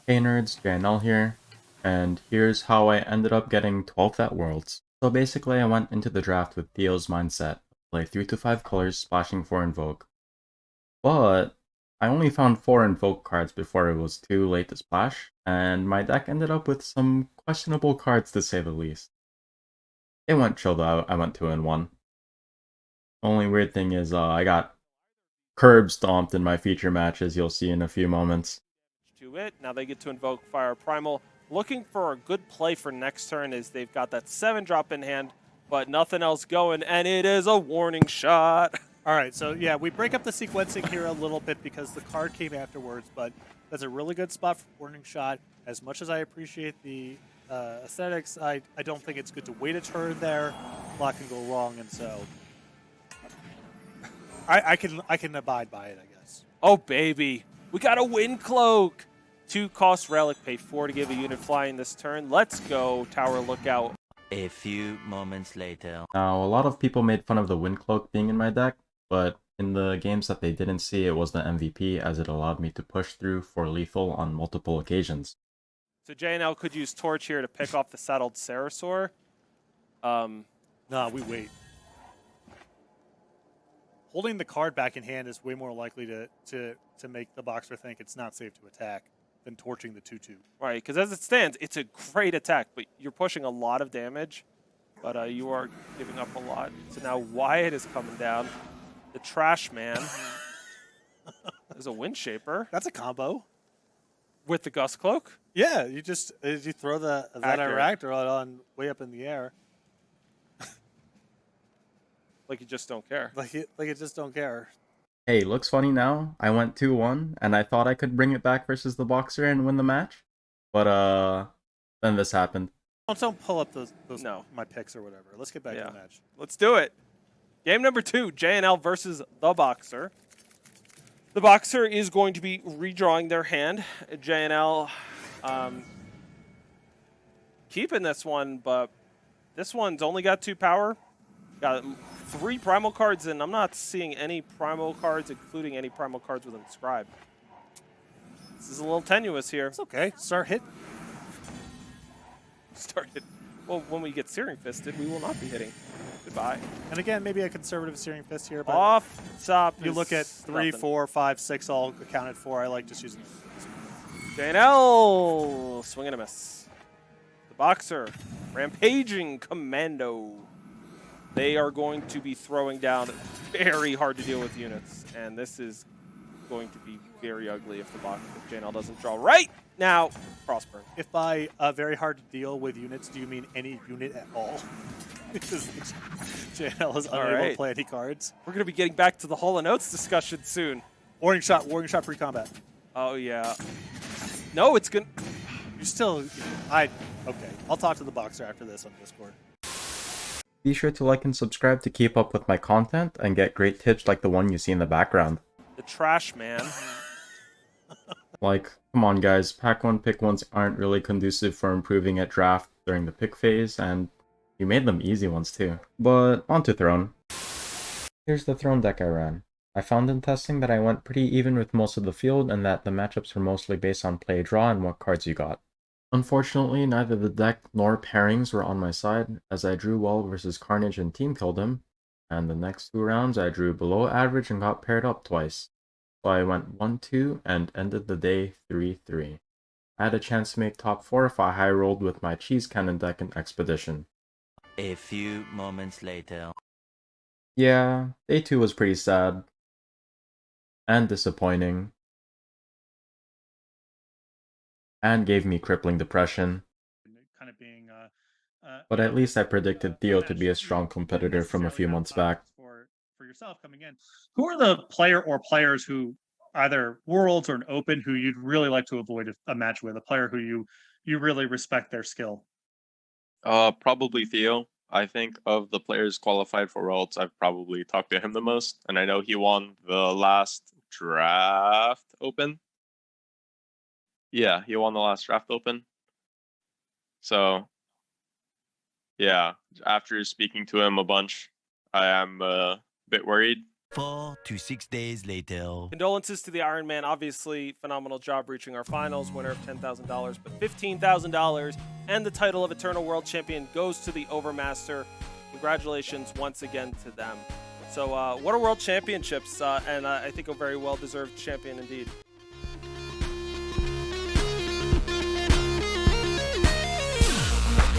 Hey nerds, JNL here, and here's how I ended up getting 12th at Worlds. So basically I went into the draft with Theo's mindset, play 3 to 5 colors, splashing 4 Invoke. But I only found 4 Invoke cards before it was too late to splash, and my deck ended up with some questionable cards to say the least. It went chill though, I went 2 and 1. Only weird thing is I got curb stomped in my feature matches you'll see in a few moments. To it. Now they get to invoke Fire Primal. Looking for a good play for next turn is they've got that 7-drop in hand, but nothing else going, and it is a warning shot. All right, so yeah, we break up the sequencing here a little bit because the card came afterwards, but that's a really good spot for warning shot. As much as I appreciate the aesthetics, I don't think it's good to wait a turn there. A lot can go wrong, and so I can abide by it, I guess. Oh, baby. We got a Wind Cloak. 2 cost Relic, pay 4 to give a unit flying this turn. Let's go, Tower Lookout. A few moments later. Now, a lot of people made fun of the Wind Cloak being in my deck, but in the games that they didn't see, it was the MVP as it allowed me to push through for lethal on multiple occasions. So JNL could use Torch here to pick off the settled Sarasaur. Nah, we wait. Holding the card back in hand is way more likely to make the boxer think it's not safe to attack than torching the 2/2. Right, because as it stands, it's a great attack, but you're pushing a lot of damage, but you are giving up a lot. So now Wyatt is coming down. The Trash Man. There's a Wind Shaper That's a combo. with the Gust Cloak. Yeah, you just you throw that Accurate. Iractor on way up in the air, Like you just don't care. like it just don't care. Hey, looks funny now. I went 2-1, and I thought I could bring it back versus the Boxer and win the match. But, then this happened. Don't pull up those No. my picks or whatever. Let's get back to the match. Let's do it. Game number 2, JNL versus the Boxer. The Boxer is going to be redrawing their hand. JNL keeping this one, but this one's only got 2 power. Got 3 primal cards, and I'm not seeing any primal cards, including any primal cards with Inscribe. This is a little tenuous here. It's okay. Start hit. Started. Well, when we get Searing Fisted, we will not be hitting. Goodbye. And again, maybe a conservative Searing Fist here, but Off top. you look at 3, nothing. 4, 5, 6 all accounted for. I like just using. JNL swing and a miss. The Boxer, Rampaging Commando. They are going to be throwing down very hard to deal with units, and this is going to be very ugly if if JNL doesn't draw right now. Frostburn. If by very hard to deal with units, do you mean any unit at all? Because JNL is unable to play any cards. We're going to be getting back to the Hall of Notes discussion soon. Warning shot pre-combat. Oh yeah. No, it's good. You still, okay. I'll talk to the Boxer after this on Discord. Be sure to like and subscribe to keep up with my content and get great tips like the one you see in the background. The Trash Man. Like, come on guys, pack 1 pick 1s aren't really conducive for improving at draft during the pick phase, and you made them easy ones too. But on to Throne. Here's the Throne deck I ran. I found in testing that I went pretty even with most of the field and that the matchups were mostly based on play draw and what cards you got. Unfortunately, neither the deck nor pairings were on my side, as I drew well versus Carnage and team killed him, and the next 2 rounds I drew below average and got paired up twice. So I went 1-2 and ended the day 3-3. I had a chance to make top 4 if I high rolled with my Cheese Cannon deck in Expedition. A few moments later. Yeah, day 2 was pretty sad. And disappointing. And gave me crippling depression. Kind of being, but at least I predicted Theo to be a strong competitor from a few months back. For yourself coming in, who are the player or players who either Worlds or an Open who you'd really like to avoid a match with? A player who you really respect their skill. Probably Theo. I think of the players qualified for Worlds, I've probably talked to him the most, and I know he won the last draft open. Yeah, he won the last draft open. So, yeah, after speaking to him a bunch, I am a bit worried. 4 to 6 days later. Condolences to the Iron Man. Obviously, phenomenal job reaching our finals. Winner of $10,000, but $15,000 and the title of Eternal World Champion goes to the Overmaster. Congratulations once again to them. So, what a World Championships, and I think a very well-deserved champion indeed.